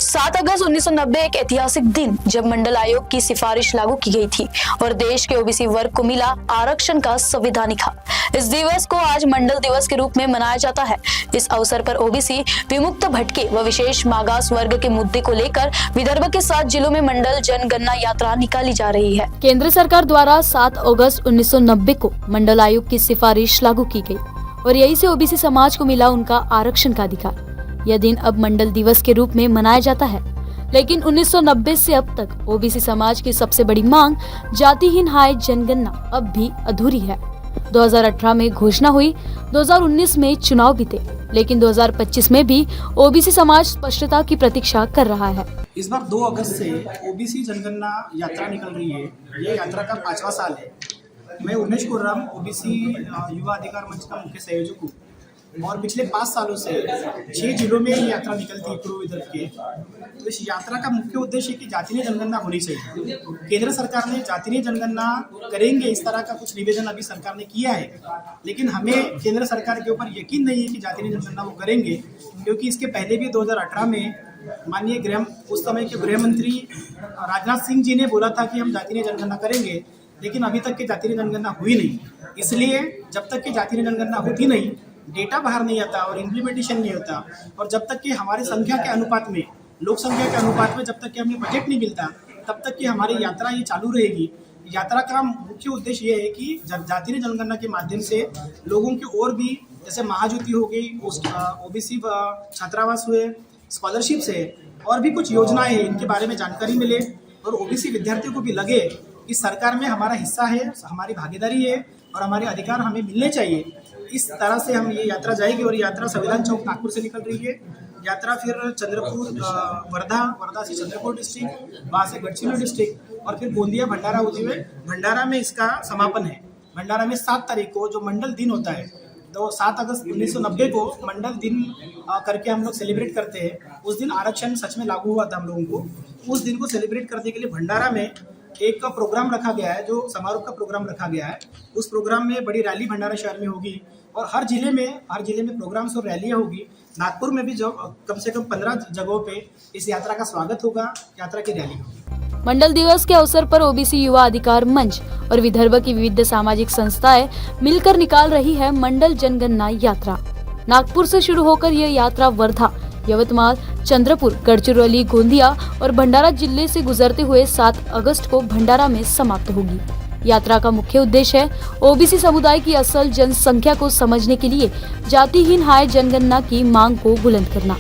7 अगस्त 1990 एक ऐतिहासिक दिन जब मंडल आयोग की सिफारिश लागू की गई थी और देश के ओबीसी वर्ग को मिला आरक्षण का संवैधानिक हक। इस दिवस को आज मंडल दिवस के रूप में मनाया जाता है। इस अवसर पर ओबीसी, विमुक्त भटके व विशेष मागास वर्ग के मुद्दे को लेकर विदर्भ के 7 जिलों में मंडल जनगणना यात्रा निकाली जा रही है। केंद्र सरकार द्वारा 7 अगस्त 1990 को मंडल आयोग की सिफारिश लागू की गई और यही से ओबीसी समाज को मिला उनका आरक्षण का अधिकार। यह दिन अब मंडल दिवस के रूप में मनाया जाता है, लेकिन 1990 से अब तक ओबीसी समाज की सबसे बड़ी मांग जातिहीन हाय जनगणना अब भी अधूरी है। 2018 में घोषणा हुई, 2019 में चुनाव बीते, लेकिन 2025 में भी ओबीसी समाज स्पष्टता की प्रतीक्षा कर रहा है। इस बार 2 अगस्त से ओबीसी जनगणना यात्रा निकल रही है। ये यात्रा का 5वां साल है। मैं उमेश कुर्राम, ओबीसी युवा अधिकार मंच का मुख्य संयोजक हूँ और पिछले 5 सालों से 6 जिलों में ये यात्रा निकलती है पूर्व विदर्भ के। तो इस यात्रा का मुख्य उद्देश्य है कि जातीय जनगणना होनी चाहिए। केंद्र सरकार ने जातीय जनगणना करेंगे इस तरह का कुछ निवेदन अभी सरकार ने किया है, लेकिन हमें केंद्र सरकार के ऊपर यकीन नहीं है कि जातीय जनगणना वो करेंगे, क्योंकि इसके पहले भी 2018 में माननीय उस समय के गृह मंत्री राजनाथ सिंह जी ने बोला था कि हम जातीय जनगणना करेंगे, लेकिन अभी तक की जातीय जनगणना हुई नहीं। इसलिए जब तक की जातीय जनगणना होती नहीं, डेटा बाहर नहीं आता और इम्प्लीमेंटेशन नहीं होता, और जब तक कि हमारी संख्या के अनुपात में, लोक संख्या के अनुपात में जब तक कि हमें बजट नहीं मिलता, तब तक कि हमारी यात्रा ये चालू रहेगी। यात्रा का मुख्य उद्देश्य ये है कि जातीय जनगणना के माध्यम से लोगों की और भी, जैसे महाज्योति हो गई, ओबीसी छात्रावास हुए, स्कॉलरशिप्स है, और भी कुछ योजनाएं हैं, इनके बारे में जानकारी मिले और ओबीसी विद्यार्थियों को भी लगे कि सरकार में हमारा हिस्सा है, हमारी भागीदारी है और हमारे अधिकार हमें मिलने चाहिए। इस तरह से हम ये यात्रा जाएगी और यात्रा संविधान चौक नागपुर से निकल रही है। यात्रा फिर चंद्रपुर, वर्धा से चंद्रपुर डिस्ट्रिक्ट, वहाँ से गढ़चिरौली डिस्ट्रिक्ट और फिर गोंदिया भंडारा होते हुए भंडारा में इसका समापन है। भंडारा में 7 तारीख को जो मंडल दिन होता है, तो 7 अगस्त 1990 को मंडल दिन करके हम लोग सेलिब्रेट करते हैं। उस दिन आरक्षण सच में लागू हुआ था हम लोगों को। उस दिन को सेलिब्रेट करने के लिए भंडारा में एक प्रोग्राम रखा गया है, जो समारोह का प्रोग्राम रखा गया है। उस प्रोग्राम में बड़ी रैली भंडारा शहर में होगी और हर जिले में प्रोग्राम्स और रैलियाँ होगी। नागपुर में भी जो कम से कम 15 जगहों पे इस यात्रा का स्वागत होगा, यात्रा की रैली होगी। मंडल दिवस के अवसर पर ओबीसी युवा अधिकार मंच और विदर्भ की विविध सामाजिक संस्थाएं मिलकर निकाल रही है मंडल जनगणना यात्रा। नागपुर से शुरू होकर यह यात्रा वर्धा, यवतमाल, चंद्रपुर, गढ़चिरौली, गोंदिया और भंडारा जिले से गुजरते हुए 7 अगस्त को भंडारा में समाप्त होगी। यात्रा का मुख्य उद्देश्य है ओबीसी समुदाय की असल जनसंख्या को समझने के लिए जातिहीन हाय जनगणना की मांग को बुलंद करना।